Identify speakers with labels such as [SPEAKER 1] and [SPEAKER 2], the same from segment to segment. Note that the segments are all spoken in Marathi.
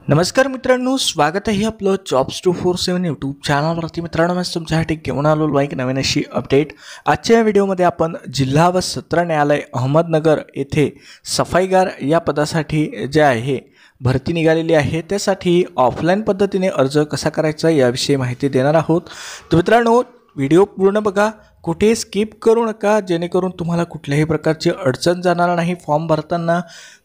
[SPEAKER 1] नमस्कार मित्रांनो, स्वागत आहे आपलं जॉब्स 247 यूट्यूब चॅनलवरती. मित्रांनो, मी तुमच्यासाठी घेऊन आलो एक नवीन अशी अपडेट. आजच्या व्हिडिओमध्ये आपण जिल्हा व सत्र न्यायालय अहमदनगर येथे सफाईगार या पदासाठी जे आहे भरती निघालेली आहे, त्यासाठी ऑफलाईन पद्धतीने अर्ज कसा करायचा याविषयी माहिती देणार आहोत. तर मित्रांनो, व्हिडिओ पूर्ण बघा, कुठे स्किप करू नका, जेणेकरून तुम्हाला कुठल्याही प्रकारची अडचण जाणार नाही फॉर्म भरताना.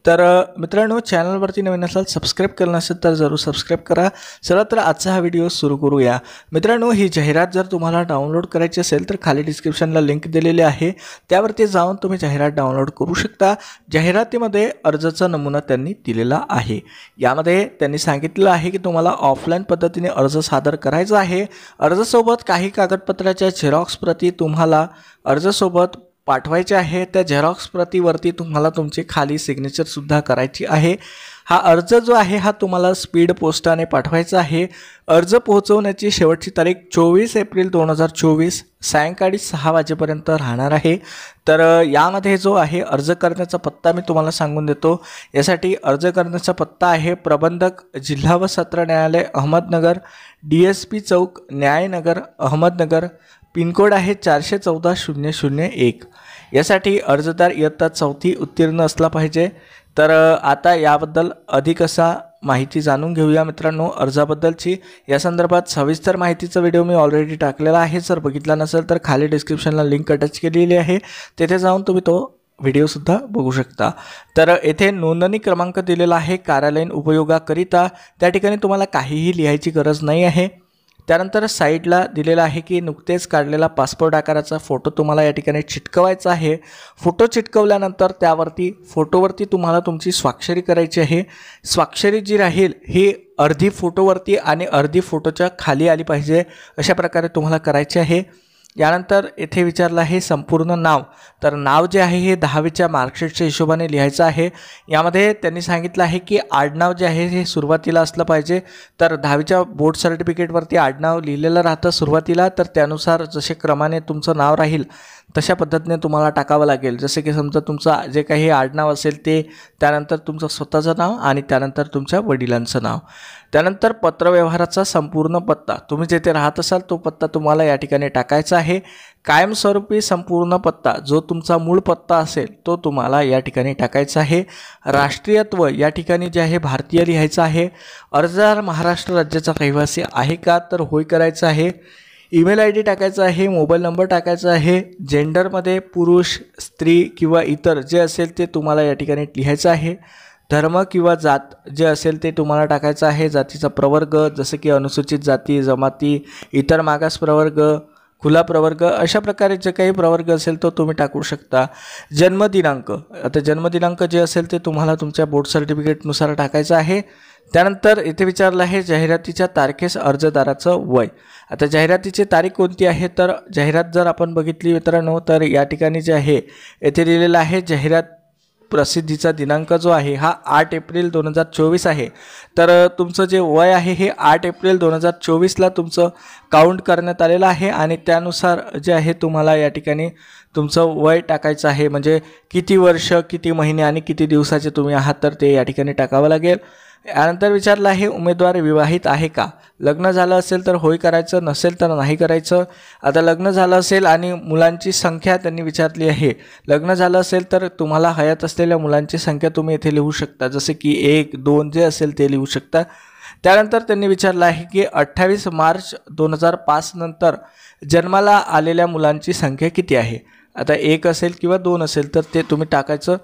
[SPEAKER 1] तर मित्रांनो, चॅनलवरती नवीन असाल, सबस्क्राईब केलं नसेल तर जरूर सबस्क्राईब करा. चला तर आजचा हा व्हिडिओ सुरू करूया. मित्रांनो, ही जाहिरात जर तुम्हाला डाउनलोड करायची असेल तर खाली डिस्क्रिप्शनला लिंक दिलेली आहे, त्यावरती जाऊन तुम्ही जाहिरात डाउनलोड करू शकता. जाहिरातीमध्ये अर्जाचा नमुना त्यांनी दिलेला आहे. यामध्ये त्यांनी सांगितलं आहे की तुम्हाला ऑफलाईन पद्धतीने अर्ज सादर करायचा आहे. अर्जासोबत काही कागदपत्राच्या झेरॉक्स प्रती तुम्हाला अर्जासोबत पाठवायचे आहे. त्या झेरॉक्स प्रतीवरती तुम्हाला तुमची खाली सिग्नेचरसुद्धा करायची आहे. हा अर्ज जो आहे हा तुम्हाला स्पीड पोस्टाने पाठवायचा आहे. अर्ज पोहोचवण्याची शेवटची तारीख 24 एप्रिल 2024 सायंकाळी 6 वाजेपर्यंत राहणार आहे. तर यामध्ये जो आहे अर्ज करण्याचा पत्ता मी तुम्हाला सांगून देतो. यासाठी अर्ज करण्याचा पत्ता आहे प्रबंधक जिल्हा व सत्र न्यायालय अहमदनगर, DSP चौक, न्यायनगर, अहमदनगर. पिनकोड आहे 414-001. यासाठी अर्जदार इयत्ता 4थी उत्तीर्ण असला पाहिजे. तर आता याबद्दल अधिक असा माहिती जाणून घेऊया मित्रांनो अर्जाबद्दलची. या संदर्भात सविस्तर माहितीचा व्हिडिओ मी ऑलरेडी टाकलेला आहे. जर बघितला नसेल तर खाली डिस्क्रिप्शनला लिंक अटॅच केलेली आहे, तेथे जाऊन तुम्ही तो व्हिडिओसुद्धा बघू शकता. तर येथे नोंदणी क्रमांक दिलेला आहे कार्यालयीन उपयोगाकरिता. त्या ठिकाणी तुम्हाला काहीही लिहायची गरज नाही आहे. त्यानंतर साईडला दिलेला आहे की नुकतेच काढलेला पासपोर्ट आकाराचा फोटो तुम्हाला या ठिकाणी चिटकवायचा आहे. फोटो चिटकवल्यानंतर त्यावरती फोटोवरती तुम्हाला तुमची स्वाक्षरी करायची आहे. स्वाक्षरी जी राहील ही अर्धी फोटोवरती आणि अर्धी फोटोच्या खाली आली पाहिजे, अशा प्रकारे तुम्हाला करायचे आहे. यानंतर येथे विचारलं आहे संपूर्ण नाव. तर नाव जे आहे हे 10वीच्या मार्कशीटच्या हिशोबाने लिहायचं आहे. यामध्ये त्यांनी सांगितलं आहे की आडनाव जे आहे हे सुरुवातीला असलं पाहिजे. तर 10वीच्या बोर्ड सर्टिफिकेटवरती आडनाव लिहिलेलं राहतं सुरुवातीला, तर त्यानुसार जसे क्रमाने तुमचं नाव राहील तशा पद्धतीने तुम्हाला टाकावं लागेल. जसे की समजा तुमचं जे काही आडनाव असेल ते, त्यानंतर तुमचं स्वतःचं नाव आणि त्यानंतर तुमच्या वडिलांचं नाव. त्यानंतर पत्रव्यवहाराचा संपूर्ण पत्ता, तुम्ही जेथे राहत असाल तो पत्ता तुम्हाला या ठिकाणी टाकायचा आहे. कायमस्वरूपी संपूर्ण पत्ता जो तुमचा मूळ पत्ता असेल तो तुम्हाला या ठिकाणी टाकायचा आहे. राष्ट्रीयत्व या ठिकाणी जे आहे भारतीय लिहायचं आहे. अर्जदार महाराष्ट्र राज्याचा रहिवासी आहे का, तर होय करायचं आहे. ईमेल ID टाकायचा आहे. मोबाईल नंबर टाकायचा आहे. जेंडरमध्ये पुरुष, स्त्री किंवा इतर जे असेल ते तुम्हाला या ठिकाणी लिहायचं आहे. धर्म किंवा जात जे असेल ते तुम्हाला टाकायचं आहे. जातीचा प्रवर्ग जसे की अनुसूचित जाती, जमाती, इतर मागास प्रवर्ग, खुला प्रवर्ग, अशा प्रकारे जे काही प्रवर्ग असेल तो तुम्ही टाकू शकता. जन्मदिनांक, आता जन्मदिनांक जे असेल ते तुम्हाला तुमच्या बोर्ड सर्टिफिकेटनुसार टाकायचं आहे. त्यानंतर इथे विचारलं आहे जाहिरातीच्या तारखेस अर्जदाराचं वय. आता जाहिरातीची तारीख कोणती आहे, तर जाहिरात जर आपण बघितली मित्रांनो तर या ठिकाणी जे आहे येथे लिहिलेलं आहे जाहिरात प्रसिद्धीचा दिनांक जो आहे हा 8 एप्रिल 2024 आहे. तर तुमचं जे वय आहे हे 8 एप्रिल 2024ला तुमचं काउंट करण्यात आलेलं आहे आणि त्यानुसार जे आहे तुम्हाला या ठिकाणी तुमचं वय टाकायचं आहे. म्हणजे किती वर्ष, किती महिने आणि किती दिवसाचे तुम्ही आहात, तर ते या ठिकाणी टाकावं लागेल. यानंतर विचारलं आहे उमेदवार विवाहित आहे का. लग्न झालं असेल तर होय करायचं, नसेल तर नाही करायचं. आता लग्न झालं असेल आणि मुलांची संख्या त्यांनी विचारली आहे. लग्न झालं असेल तर तुम्हाला हयात असलेल्या मुलांची संख्या तुम्ही इथे लिहू शकता, जसे की 1, 2 जे असेल ते लिहू शकता. त्यानंतर त्यांनी विचारलं आहे की 28 मार्च 2005 नंतर जन्माला आलेल्या मुलांची संख्या किती आहे. आता 1 असेल किंवा 2 असेल तर ते तुम्ही टाकायचं.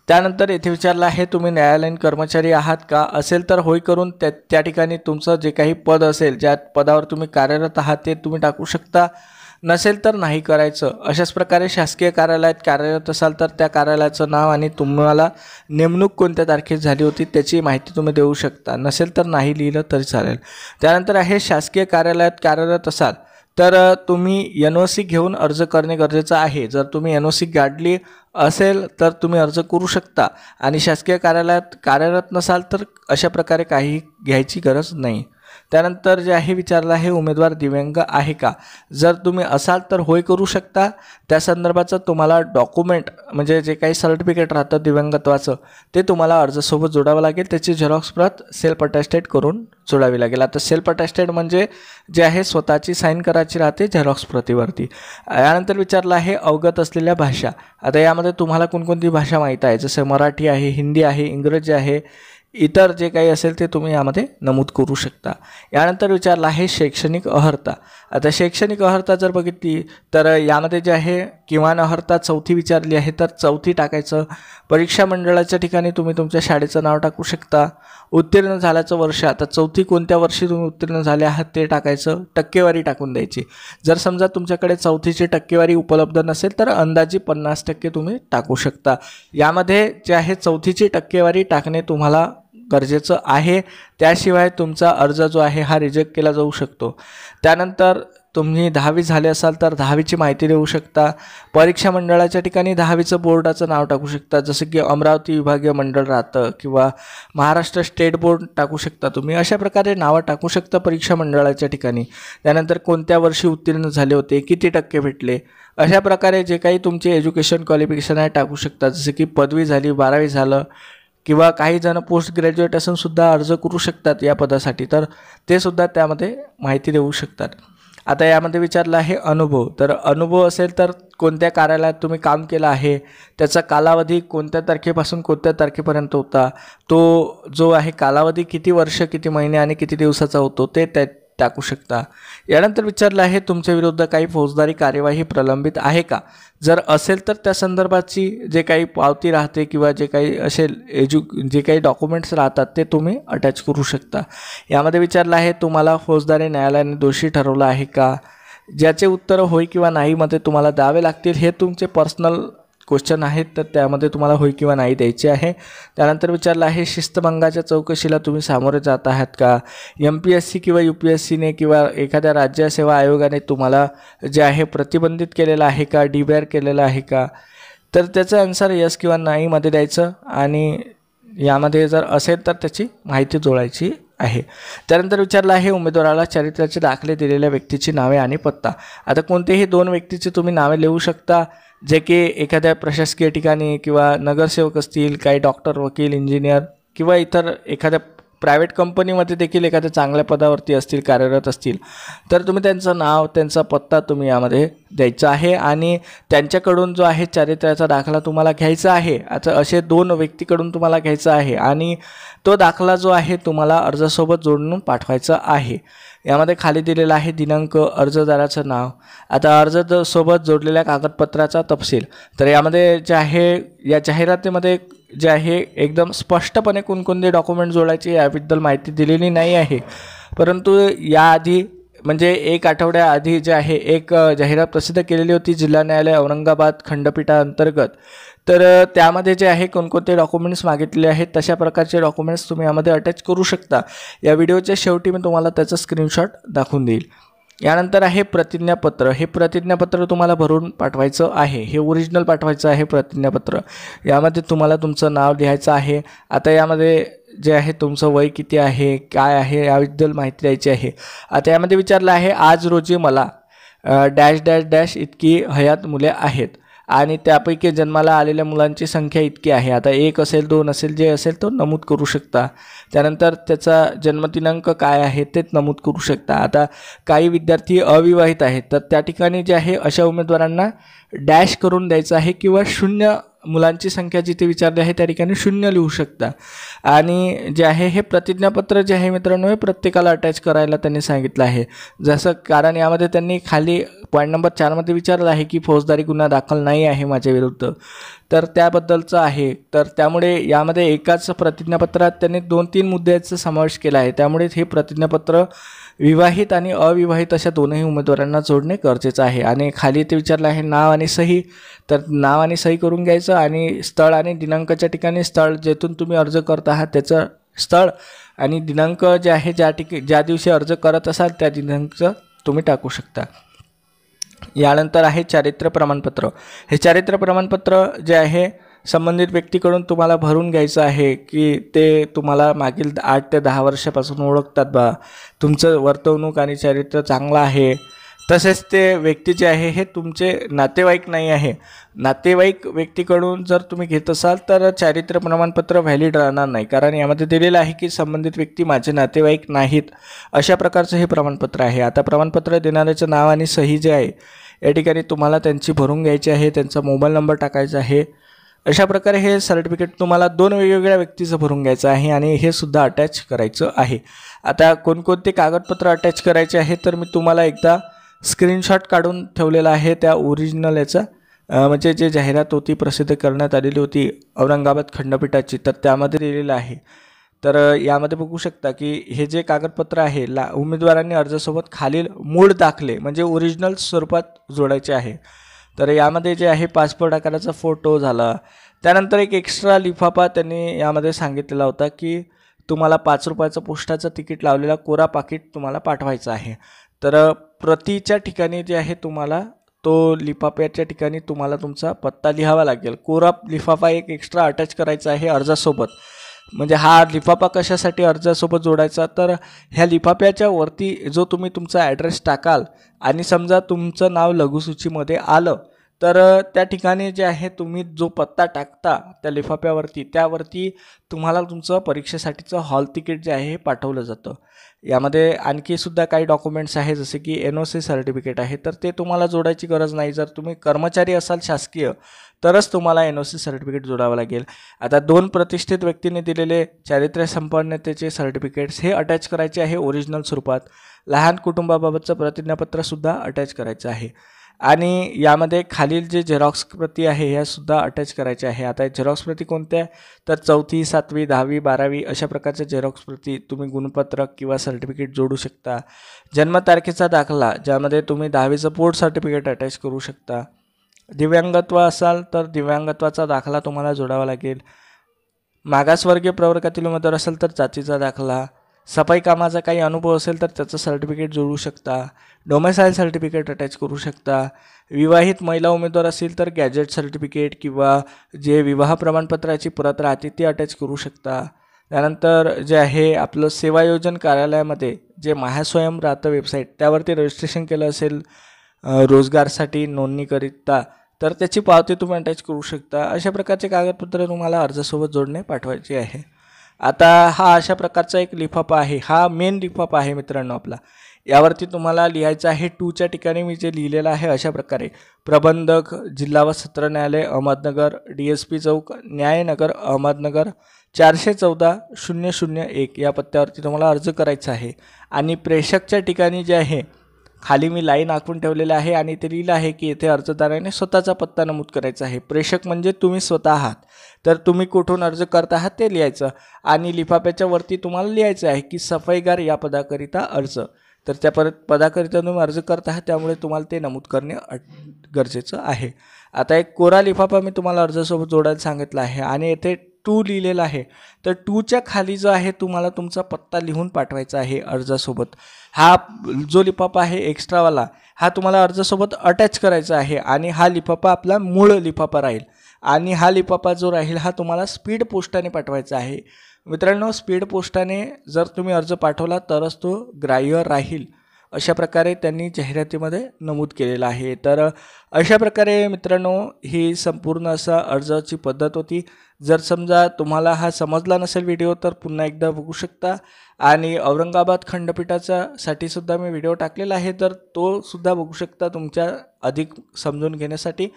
[SPEAKER 1] त्यानंतर येथे विचारलं आहे तुम्ही न्यायालयीन कर्मचारी आहात का. असेल तर होय करून त्या ठिकाणी तुमचं जे काही पद असेल, ज्या पदावर तुम्ही कार्यरत आहात ते तुम्ही टाकू शकता. नसेल तर नाही करायचं. अशाच प्रकारे शासकीय कार्यालयात कार्यरत असाल तर त्या कार्यालयाचं नाव आणि तुम्हाला नेमणूक कोणत्या तारखेत झाली होती त्याची माहिती तुम्ही देऊ शकता. नसेल तर नाही लिहिलं तरी चालेल. त्यानंतर आहे शासकीय कार्यालयात कार्यरत असाल तर तुम्ही NOC घेऊन अर्ज करणे गरजेचं आहे. जर तुम्ही NOC काढली असेल तर तुम्ही अर्ज करू शकता आणि शासकीय कार्यालयात कार्यरत नसाल तर अशा प्रकारे काही घ्यायची गरज नाही. त्यानंतर जे आहे विचारलं आहे उमेदवार दिव्यांग आहे का, जर तुम्ही असाल तर होय करू शकता। त्या संदर्भाचं तुम्हाला डॉक्युमेंट म्हणजे जे काही सर्टिफिकेट राहतं दिव्यांगत्वाचं ते तुम्हाला अर्जासोबत जोडावं लागेल, त्याची झेरॉक्स प्रत सेल्फ अटेस्टेड करून जोडावी लागेल। आता सेल्फ अटेस्टेड म्हणजे जे आहे स्वतःची साईन करायची राहते झेरॉक्स प्रतीवरती। यानंतर विचारलं आहे अवगत असलेल्या भाषा, आता यामध्ये तुम्हाला कोणकोणती भाषा माहीत आहे, जसे मराठी आहे, हिंदी आहे, इंग्रजी आहे, इतर जे काही असेल ते तुम्ही यामध्ये नमूद करू शकता। यानंतर विचारलं आहे शैक्षणिक अर्हता, आता शैक्षणिक अर्हता जर बघितली तर यामध्ये जे आहे किमान अर्हता 4थी विचारली आहे तर 4थी टाकायचं। परीक्षा मंडळाच्या ठिकाणी तुम्ही तुमच्या शाळेचं नाव टाकू शकता। उत्तीर्ण झाल्याचं वर्ष, आता 4थी कोणत्या वर्षी तुम्ही उत्तीर्ण झाले आहात ते टाकायचं, टक्केवारी टाकून द्यायची। जर समजा तुमच्याकडे 4थीची टक्केवारी उपलब्ध नसेल तर अंदाजे 50% तुम्ही टाकू शकता। यामध्ये जे आहे 4थीची टक्केवारी टाकणे तुम्हाला गरजेचं आहे, त्याशिवाय तुमचा अर्ज जो आहे हा रिजेक्ट केला जाऊ शकतो। त्यानंतर तुम्ही 10वी झाले असाल तर 10वीची माहिती देऊ शकता। परीक्षा मंडळाच्या ठिकाणी 10वीचं बोर्डाचं नाव टाकू शकता, जसं की अमरावती विभागीय मंडळ राहतं किंवा महाराष्ट्र स्टेट बोर्ड टाकू शकता तुम्ही, अशा प्रकारे नावं टाकू शकता परीक्षा मंडळाच्या ठिकाणी। त्यानंतर कोणत्या वर्षी उत्तीर्ण झाले होते, किती टक्के भेटले, अशा प्रकारे जे काही तुमचे एज्युकेशन क्वालिफिकेशन आहे टाकू शकता, जसं की पदवी झाली, 12वी झालं किंवा काही जण पोस्ट ग्रॅज्युएट असून सुद्धा अर्ज करू शकतात या पदासाठी, तर ते सुद्धा त्यामध्ये माहिती देऊ शकतात। आता यामध्ये विचारलं आहे अनुभव, तर अनुभव असेल तर कोणत्या कार्यालयात तुम्ही काम केलं आहे, त्याचा कालावधी कोणत्या तारखेपासून कोणत्या तारखेपर्यंत होता, तो जो आहे कालावधी किती वर्ष, किती महिने आणि किती दिवसाचा होतो ते टाकू शकता। यानंतर विचारलं आहे तुमच्या विरुद्ध काही फौजदारी कार्यवाही प्रलंबित आहे का, जर असेल तर त्या संदर्भाची जे काही पावती राहते किंवा जे काही असेल जे काही डॉक्युमेंट्स राहतात ते तुम्ही अटॅच करू शकता। यामध्ये विचारलं आहे तुम्हाला फौजदारी न्यायालयाने दोषी ठरवलं आहे का, ज्याचे उत्तर होय किंवा नाही मध्ये तुम्हाला द्यावे लागतील। हे तुमचे पर्सनल क्वेश्चन आहेत तर त्यामध्ये तुम्हाला होय किंवा नाही द्यायचे आहे। त्यानंतर विचारलं आहे शिस्तभंगाच्या चौकशीला तुम्ही सामोरे जात आहात का, MPSC किंवा UPSCने किंवा एखाद्या राज्य सेवा आयोगाने तुम्हाला जे आहे प्रतिबंधित केलेलं आहे का, डिबॅर केलेलं आहे का, तर त्याचं आन्सर यस किंवा नाही मध्ये द्यायचं आणि यामध्ये जर असेल तर त्याची माहिती जोडायची आहे। त्यानंतर विचारलं आहे उमेदवाराला चारित्र्याचे दाखले दिलेल्या व्यक्तीची नावे आणि पत्ता, आता कोणतेही 2 व्यक्तीची तुम्ही नावे लिहू शकता जे की एखाद्या प्रशासकीय ठिकाणी किंवा नगरसेवक असतील, काही डॉक्टर, वकील, इंजिनियर किंवा इतर एखाद्या प्रायव्हेट कंपनीमध्ये देखील एखाद्या चांगल्या पदावरती असतील, कार्यरत असतील, तर तुम्ही त्यांचं नाव, त्यांचा पत्ता तुम्ही यामध्ये द्यायचा आहे आणि त्यांच्याकडून जो आहे चारित्र्याचा दाखला तुम्हाला घ्यायचा आहे। आता असे 2 व्यक्तीकडून तुम्हाला घ्यायचा आहे आणि तो दाखला जो आहे तुम्हाला अर्जासोबत जोडून पाठवायचा आहे। यामध्ये खाली दिलेला आहे दिनांक, अर्जदाराचं नाव, आता अर्जासोबत जोडलेल्या कागदपत्राचा तपशील, तर यामध्ये जे आहे या जाहिरातीमध्ये जे आहे एकदम स्पष्टपणे कोणकोणते डॉक्युमेंट जोडायचे याबद्दल माहिती दिलेली नाही आहे, परंतु याआधी म्हणजे 1 आठवड्याआधी जे आहे एक जाहिरात प्रसिद्ध केलेली होती जिल्हा न्यायालय औरंगाबाद खंडपीठाअंतर्गत, तर त्यामध्ये जे आहे कोणकोणते डॉक्युमेंट्स मागितले आहेत तशा प्रकारचे डॉक्युमेंट्स तुम्ही यामध्ये अटॅच करू शकता। या व्हिडिओच्या शेवटी मी तुम्हाला त्याचा स्क्रीनशॉट दाखवून देईल। यानंतर आहे प्रतिज्ञापत्र, हे प्रतिज्ञापत्र तुम्हाला भरून पाठवायचं आहे, हे ओरिजिनल पाठवायचं आहे प्रतिज्ञापत्र। यामध्ये तुम्हाला तुमचं नाव लिहायचं आहे। आता यामध्ये जे आहे तुमचं वय किती आहे, काय आहे याबद्दल माहिती द्यायची आहे। आता यामध्ये विचारलं आहे आज रोजी मला डॅश डॅश डॅश इतकी हयात मुले आहेत आणि त्यापैकी जन्माला आलेल्या मुलांची संख्या इतकी आहे। आता 1 असेल, 2 असेल, जे असेल तो नमूद करू शकता। त्यानंतर त्याचा जन्मदिनांक काय आहे ते नमूद करू शकता। आता काही विद्यार्थी अविवाहित आहेत तर त्या ठिकाणी जे आहे अशा उमेदवारांना डॅश करून द्यायचं आहे किंवा 0 मुलांची संख्या जिथे विचारली आहे त्या ठिकाणी 0 लिहू शकता। आणि जे आहे हे प्रतिज्ञापत्र जे आहे मित्रांनो हे प्रत्येकाला अटॅच करायला त्यांनी सांगितलं आहे, जसं कारण यामध्ये त्यांनी खाली पॉईंट नंबर 4 मध्ये विचारलं आहे की फौजदारी गुन्हा दाखल नाही आहे माझ्या विरुद्ध, तर त्याबद्दलचं आहे। तर त्यामुळे यामध्ये एकाच प्रतिज्ञापत्रात त्यांनी 2-3 मुद्द्यांचा समावेश केला आहे, त्यामुळे हे प्रतिज्ञापत्र विवाहित आणि अविवाहित अशा दोनही उमेदवारांना जोडणे गरजेचं आहे। आणि खाली ते विचारलं आहे नाव आणि सही, तर नाव आणि सही करून घ्यायचं आणि स्थळ आणि दिनांकाच्या ठिकाणी स्थळ जेथून तुम्ही अर्ज करत आहात त्याचं स्थळ आणि दिनांक जे आहे ज्या दिवशी अर्ज करत असाल त्या दिनांक तुम्ही टाकू शकता। यानंतर आहे चारित्र्य प्रमाणपत्र, हे चारित्र्य प्रमाणपत्र जे आहे संबंधित व्यक्तीकडून तुम्हाला भरून घ्यायचं आहे की ते तुम्हाला मागील 8 ते 10 वर्षापासून ओळखतात बा, तुमचं वर्तवणूक आणि चारित्र्य चांगलं आहे. तसेच ते व्यक्ती जे आहे हे तुमचे नातेवाईक नाही आहे. नातेवाईक व्यक्तीकडून जर तुम्ही घेत असाल तर चारित्र्य प्रमाणपत्र व्हॅलिड राहणार नाही, कारण यामध्ये दिलेलं आहे की संबंधित व्यक्ती माझे नातेवाईक नाहीत, अशा प्रकारचं हे प्रमाणपत्र आहे. आता प्रमाणपत्र देणाऱ्याचं नाव आणि सही जे आहे या ठिकाणी तुम्हाला त्यांची भरून घ्यायची आहे, त्यांचा मोबाईल नंबर टाकायचा आहे. अशा प्रकारे हे सर्टिफिकेट तुम्हाला 2 वेगवेगळ्या व्यक्तीचं भरून घ्यायचं आहे आणि हे सुद्धा अटॅच करायचं आहे. आता कोणकोणते कागदपत्र अटॅच करायचे आहे तर मी तुम्हाला एकदा स्क्रीनशॉट काढून ठेवलेला आहे त्या ओरिजिनल याचा, म्हणजे जे जाहिरात होती प्रसिद्ध करण्यात आलेली होती औरंगाबाद खंडपीठाची, तर त्यामध्ये दिलेलं आहे. तर यामध्ये बघू शकता की हे जे कागदपत्र आहे उमेदवारांनी अर्जासोबत खालील मूळ दाखले म्हणजे ओरिजिनल स्वरूपात जोडायचे आहे. तर यामध्ये जे आहे पासपोर्ट आकाराचा फोटो झाला, त्यानंतर एक एक्स्ट्रा लिफाफा त्यांनी यामध्ये सांगितलेला होता की तुम्हाला 5 रुपयाचं पोस्टाचं तिकीट लावलेला कोरा पाकिट तुम्हाला पाठवायचं आहे. तर प्रतीच्या ठिकाणी जे आहे तुम्हाला तो लिफाफ्याच्या ठिकाणी तुम्हाला तुमचा पत्ता लिहावा लागेल. कोरा लिफाफा एक एक्स्ट्रा अटॅच करायचा आहे अर्जासोबत. म्हणजे हा लिफाफा कशासाठी अर्जासोबत जोडायचा, तर ह्या लिफाफ्याच्या वरती जो तुम्ही तुमचा ॲड्रेस टाकाल आणि समजा तुमचं नाव लघुसूचीमध्ये आलं तर त्या ठिकाणी जे आहे तुम्ही जो पत्ता टाकता त्या लिफाफ्यावरती त्यावरती तुम्हाला तुमचं परीक्षेसाठीचं हॉल तिकीट जे आहे हे पाठवलं जातं. यामध्ये आणखी सुद्धा काही डॉक्युमेंट्स आहे जसे की NOC सर्टिफिकेट आहे, तर ते तुम्हाला जोडायची गरज नाही. जर तुम्ही कर्मचारी असाल शासकीय तरच तुम्हाला NOC सर्टिफिकेट जोडावं लागेल. आता 2 प्रतिष्ठित व्यक्तींनी दिलेले चारित्र्य संपन्नतेचे सर्टिफिकेट्स हे अटॅच करायचे आहे ओरिजिनल स्वरूपात. लहान कुटुंबाबाबतचं प्रतिज्ञापत्रसुद्धा अटॅच करायचं आहे आणि यामध्ये खालील जे झेरॉक्स प्रती आहे ह्यासुद्धा अटॅच करायच्या आहे. आता झेरॉक्स प्रती कोणत्या तर 4वी 7वी 10वी 12वी अशा प्रकारच्या झेरॉक्स प्रती तुम्ही गुणपत्रक किंवा सर्टिफिकेट जोडू शकता. जन्मतारखेचा दाखला ज्यामध्ये तुम्ही 10वीचं बोर्ड सर्टिफिकेट अटॅच करू शकता. दिव्यांगत्व असाल तर दिव्यांगत्वाचा दाखला तुम्हाला जोडावा लागेल. मागासवर्गीय प्रवर्गातील उमेदवार असेल तर जातीचा दाखला. सफाई कामाचा काही अनुभव असेल तर त्याचं सर्टिफिकेट जोडू शकता. डोमेसाईल सर्टिफिकेट अटॅच करू शकता. विवाहित महिला उमेदवार असेल तर गॅजेट सर्टिफिकेट किंवा जे विवाह प्रमाणपत्राची प्रत राहते ती अटॅच करू शकता. त्यानंतर जे आहे आपलं सेवायोजन कार्यालयामध्ये जे महास्वयं राहतं वेबसाईट त्यावरती रजिस्ट्रेशन केलं असेल रोजगारसाठी नोंदणीकरिता तर त्याची पावती तुम्ही अटॅच करू शकता. अशा प्रकारचे कागदपत्र तुम्हाला अर्जासोबत जोडणे पाठवायचे आहे. आता हा अशा प्रकारचा एक लिफाफा आहे, हा मेन लिफाफा आहे मित्रांनो आपला. यावरती तुम्हाला लिहायचं आहे 2च्या ठिकाणी मी जे लिहिलेलं आहे अशा प्रकारे प्रबंधक जिल्हा व सत्र न्यायालय अहमदनगर DSP चौक न्यायनगर अहमदनगर 414-001 या पत्त्यावरती तुम्हाला अर्ज करायचा आहे. आणि प्रेषकच्या ठिकाणी जे आहे खाली मी लाईन आखून ठेवलेलं आहे आणि ते लिहिलं आहे की येथे अर्जदाराने स्वतःचा पत्ता नमूद करायचा आहे. प्रेषक म्हणजे तुम्ही स्वतः आहात, तर तुम्ही कुठून अर्ज करत आहात ते लिहायचं आणि लिफाफ्याच्या वरती तुम्हाला लिहायचं आहे की सफाईगार या पदाकरिता अर्ज. तर त्या पदाकरिता तुम्ही अर्ज करत आहात त्यामुळे तुम्हाला ते नमूद करणे गरजेचं आहे. आता एक कोरा लिफाफा मी तुम्हाला अर्जासोबत जोडायला सांगितला आहे आणि येथे 2 लिहिलेला आहे, तर 2च्या खाली जो आहे तुम्हाला तुमचा पत्ता लिहून पाठवायचा आहे अर्जासोबत. हा जो लिफाफा आहे एक्स्ट्रावाला हा तुम्हाला अर्जासोबत अटॅच करायचा आहे आणि हा लिफाफा आपला मूळ लिफाफा राहील आणि हा लिफाफा जो राहील हा तुम्हाला स्पीड पोस्टाने पाठवायचा आहे. मित्रांनो, स्पीड पोस्टाने जर तुम्ही अर्ज पाठवला तरच तो ग्राह्य राहील अशा प्रकारे त्यांनी जाहिरातीमध्ये नमूद केलेलं आहे. तर अशा प्रकारे मित्रांनो ही संपूर्ण असा अर्जाची पद्धत होती. जर समजा तुम्हाला हा समजला नसेल व्हिडिओ तर पुन्हा एकदा बघू शकता आणि औरंगाबाद खंडपीठाचा साठी सुद्धा मी व्हिडिओ टाकलेला आहे, तर तो सुद्धा बघू शकता तुमच्या अधिक समजून घेण्यासाठी.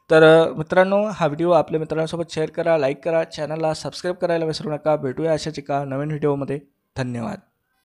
[SPEAKER 1] तर मित्रांनो हा व्हिडिओ आपल्या मित्रांसोबत शेअर करा, लाईक करा, चॅनलला सबस्क्राईब करायला विसरू नका. भेटूया अशाच एका नवीन व्हिडिओमध्ये. धन्यवाद.